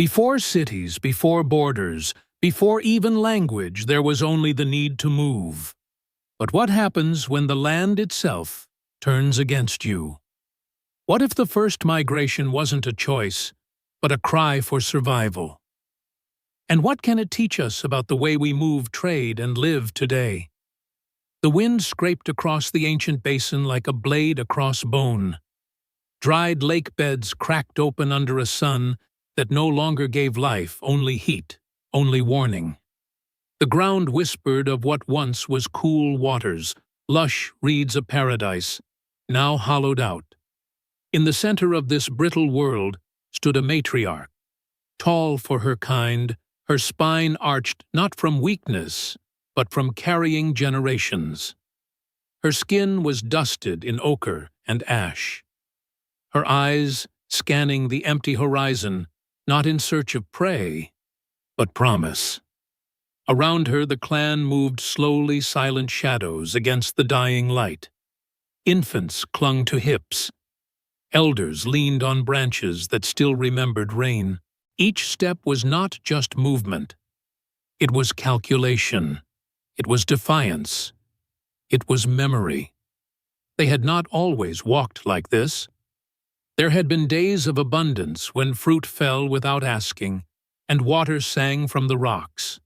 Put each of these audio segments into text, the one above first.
Before cities, before borders, before even language, there was only the need to move. But what happens when the land itself turns against you? What if the first migration wasn't a choice, but a cry for survival? And what can it teach us about the way we move, trade, and live today? The wind scraped across the ancient basin like a blade across bone. Dried lake beds cracked open under a sun that no longer gave life, only heat, only warning. The ground whispered of what once was cool waters, lush reeds of paradise, now hollowed out. In the center of this brittle world stood a matriarch, tall for her kind, her spine arched not from weakness, but from carrying generations. Her skin was dusted in ochre and ash. Her eyes scanning the empty horizon, not in search of prey, but promise. Around her the clan moved slowly, silent shadows against the dying light. Infants clung to hips. Elders leaned on branches that still remembered rain. Each step was not just movement. It was calculation. It was defiance. It was memory. They had not always walked like this. There had been days of abundance when fruit fell without asking, and water sang from the rocks.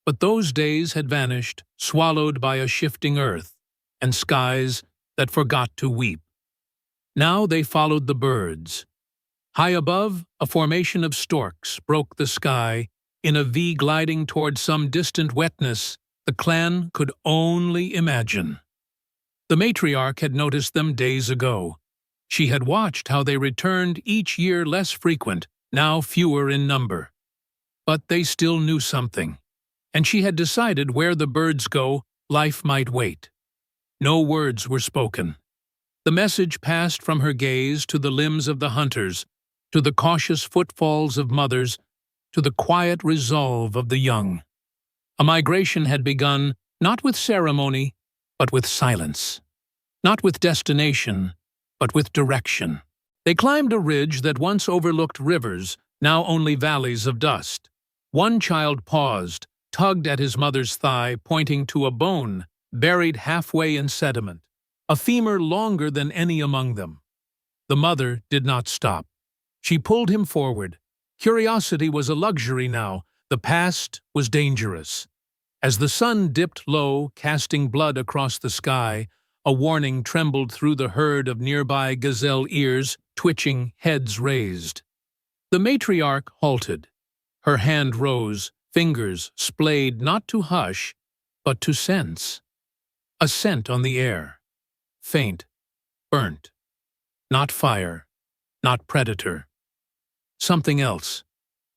But those days had vanished, swallowed by a shifting earth, and skies that forgot to weep. Now they followed the birds. High above, a formation of storks broke the sky, in a V gliding toward some distant wetness the clan could only imagine. The matriarch had noticed them days ago. She had watched how they returned each year, less frequent, now fewer in number. But they still knew something, and she had decided where the birds go, life might wait. No words were spoken. The message passed from her gaze to the limbs of the hunters, to the cautious footfalls of mothers, to the quiet resolve of the young. A migration had begun, not with ceremony, but with silence. Not with destination, but with direction. They climbed a ridge that once overlooked rivers, now only valleys of dust. One child paused, tugged at his mother's thigh, pointing to a bone buried halfway in sediment, a femur longer than any among them. The mother did not stop. She pulled him forward. Curiosity was a luxury now. The past was dangerous. As the sun dipped low, casting blood across the sky, a warning trembled through the herd of nearby gazelle ears, twitching, heads raised. The matriarch halted. Her hand rose, fingers splayed not to hush, but to sense. A scent on the air. Faint, burnt. Not fire, not predator. Something else.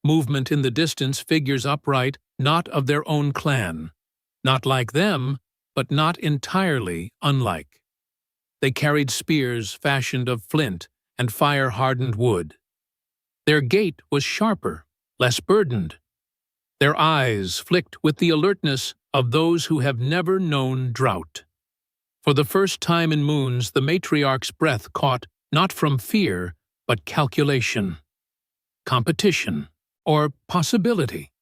Movement in the distance, figures upright, not of their own clan. Not like them, but not entirely unlike. They carried spears fashioned of flint and fire-hardened wood. Their gait was sharper, less burdened. Their eyes flicked with the alertness of those who have never known drought. For the first time in moons, the matriarch's breath caught not from fear, but calculation, competition, or possibility.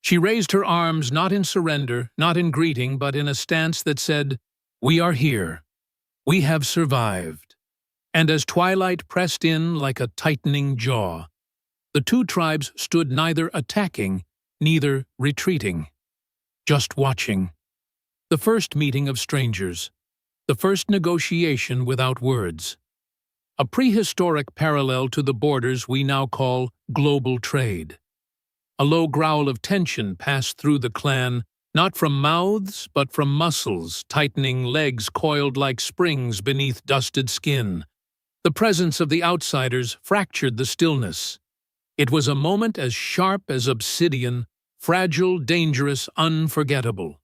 She raised her arms not in surrender, not in greeting, but in a stance that said, "We are here. We have survived." And as twilight pressed in like a tightening jaw, the two tribes stood neither attacking, neither retreating, just watching. The first meeting of strangers, the first negotiation without words. A prehistoric parallel to the borders we now call global trade. A low growl of tension passed through the clan, not from mouths, but from muscles, tightening legs coiled like springs beneath dusted skin. The presence of the outsiders fractured the stillness. It was a moment as sharp as obsidian, fragile, dangerous, unforgettable.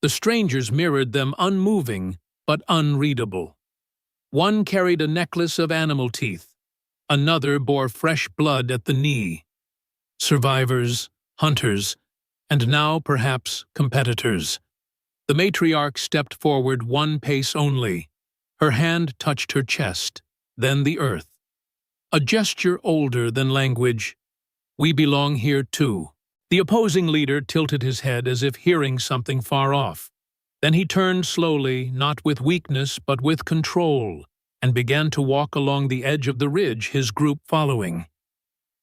The strangers mirrored them, unmoving, but unreadable. One carried a necklace of animal teeth. Another bore fresh blood at the knee. Survivors, hunters, and now perhaps competitors. The matriarch stepped forward one pace only. Her hand touched her chest, then the earth. A gesture older than language. We belong here too. The opposing leader tilted his head as if hearing something far off. Then he turned slowly, not with weakness but with control, and began to walk along the edge of the ridge, his group following.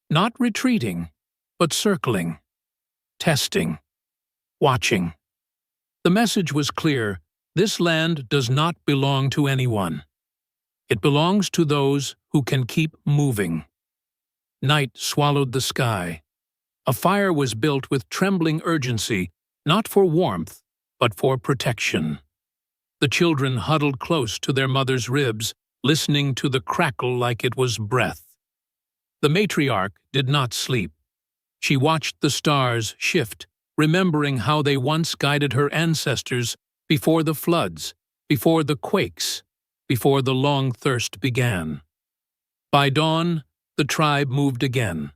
Not retreating, but circling, testing, watching. The message was clear: this land does not belong to anyone. It belongs to those who can keep moving. Night swallowed the sky. A fire was built with trembling urgency, not for warmth, but for protection. The children huddled close to their mother's ribs, listening to the crackle like it was breath. The matriarch did not sleep. She watched the stars shift, remembering how they once guided her ancestors before the floods, before the quakes, before the long thirst began. By dawn, the tribe moved again.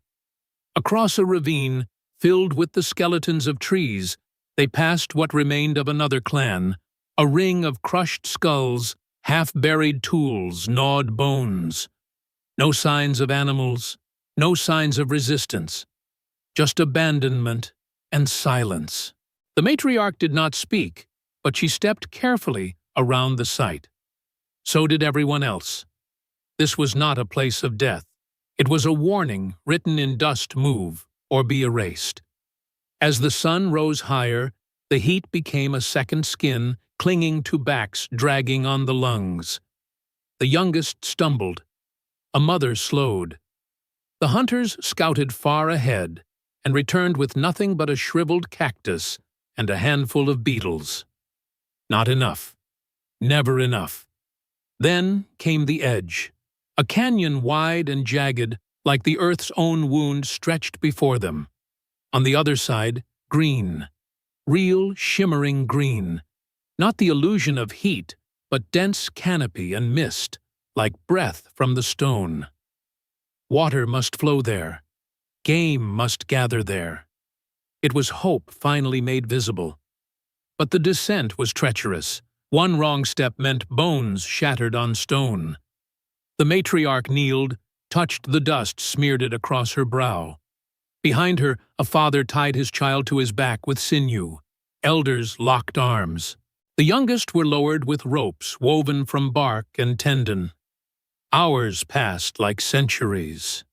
Across a ravine filled with the skeletons of trees, they passed what remained of another clan, a ring of crushed skulls, half-buried tools, gnawed bones. No signs of animals, no signs of resistance, just abandonment and silence. The matriarch did not speak, but she stepped carefully around the site. So did everyone else. This was not a place of death. It was a warning written in dust: move or be erased. As the sun rose higher, the heat became a second skin, clinging to backs, dragging on the lungs. The youngest stumbled. A mother slowed. The hunters scouted far ahead and returned with nothing but a shriveled cactus and a handful of beetles. Not enough. Never enough. Then came the edge. A canyon wide and jagged, like the earth's own wound, stretched before them. On the other side, green. Real, shimmering green. Not the illusion of heat, but dense canopy and mist, like breath from the stone. Water must flow there. Game must gather there. It was hope finally made visible. But the descent was treacherous. One wrong step meant bones shattered on stone. The matriarch kneeled, touched the dust, smeared it across her brow. Behind her, a father tied his child to his back with sinew. Elders locked arms. The youngest were lowered with ropes woven from bark and tendon. Hours passed like centuries.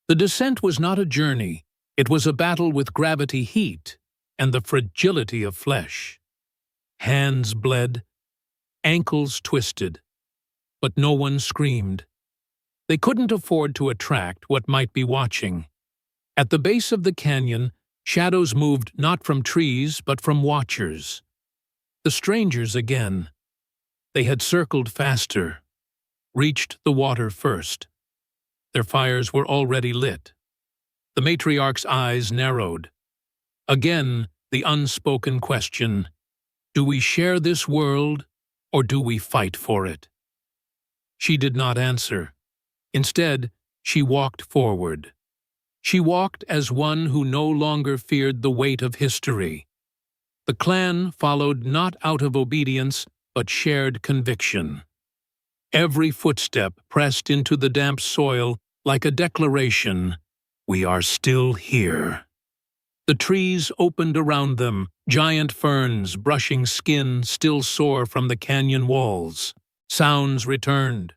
The descent was not a journey. It was a battle with gravity, heat, and the fragility of flesh. Hands bled, ankles twisted, but no one screamed. They couldn't afford to attract what might be watching. At the base of the canyon, shadows moved not from trees but from watchers. The strangers again. They had circled faster, reached the water first. Their fires were already lit. The matriarch's eyes narrowed. Again, the unspoken question: do we share this world, or do we fight for it? She did not answer. Instead, she walked forward. She walked as one who no longer feared the weight of history. The clan followed not out of obedience, but shared conviction. Every footstep pressed into the damp soil like a declaration: we are still here. The trees opened around them, giant ferns brushing skin still sore from the canyon walls. Sounds returned.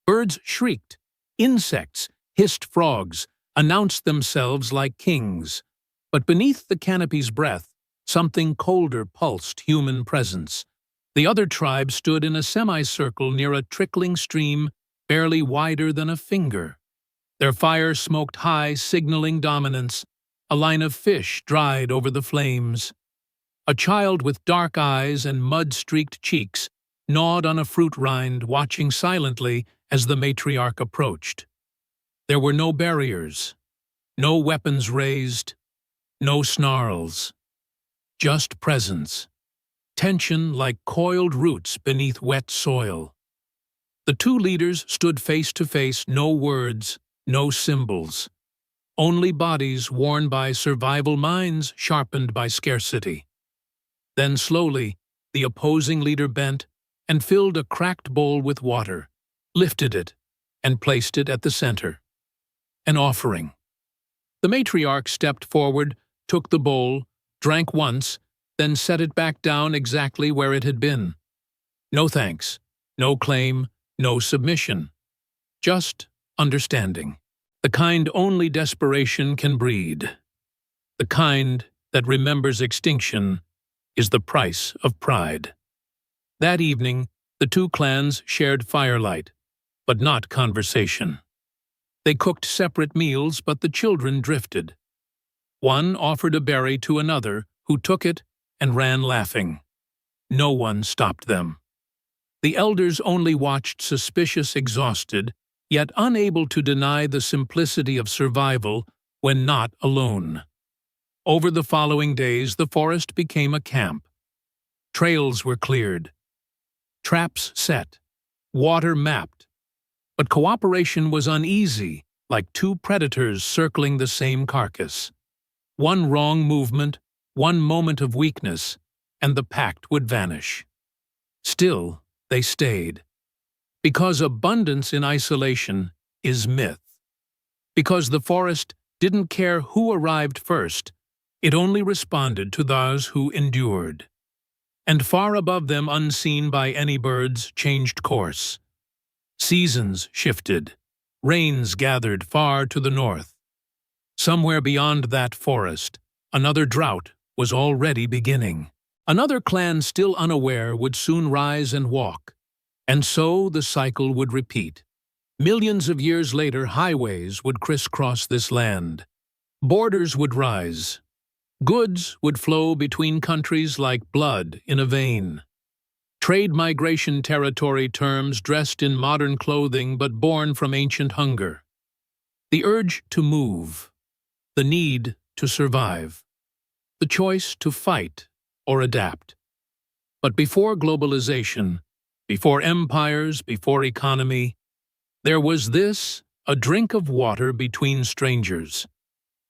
Birds shrieked. Insects hissed. Frogs announced themselves like kings. But beneath the canopy's breath, something colder pulsed human presence. The other tribe stood in a semicircle near a trickling stream barely wider than a finger. Their fire smoked high, signaling dominance. A line of fish dried over the flames. A child with dark eyes and mud-streaked cheeks gnawed on a fruit rind, watching silently as the matriarch approached. There were no barriers, no weapons raised, no snarls. Just presence. Tension like coiled roots beneath wet soil. The two leaders stood face to face, no words, no symbols. Only bodies worn by survival, minds sharpened by scarcity. Then slowly, the opposing leader bent and filled a cracked bowl with water, lifted it, and placed it at the center. An offering. The matriarch stepped forward, took the bowl, drank once, then set it back down exactly where it had been. No thanks, no claim, no submission. Just understanding. The kind only desperation can breed. The kind that remembers extinction is the price of pride. That evening, the two clans shared firelight, but not conversation. They cooked separate meals, but the children drifted. One offered a berry to another, who took it and ran laughing. No one stopped them. The elders only watched, suspicious, exhausted, yet unable to deny the simplicity of survival when not alone. Over the following days, the forest became a camp. Trails were cleared, traps set, water mapped. But cooperation was uneasy, like two predators circling the same carcass. One wrong movement, one moment of weakness, and the pact would vanish. Still, they stayed. Because abundance in isolation is myth. Because the forest didn't care who arrived first, it only responded to those who endured. And far above them, unseen by any birds, changed course. Seasons shifted. Rains gathered far to the north. Somewhere beyond that forest, another drought was already beginning. Another clan still unaware would soon rise and walk. And so the cycle would repeat. Millions of years later, highways would crisscross this land. Borders would rise. Goods would flow between countries like blood in a vein. Trade migration territory terms dressed in modern clothing but born from ancient hunger. The urge to move. The need to survive. The choice to fight or adapt. But before globalization, before empires, before economy, there was this, a drink of water between strangers.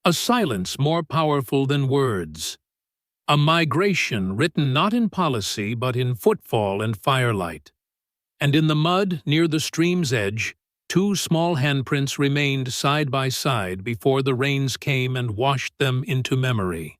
A silence more powerful than words. A migration written not in policy but in footfall and firelight. And in the mud near the stream's edge, two small handprints remained side by side before the rains came and washed them into memory.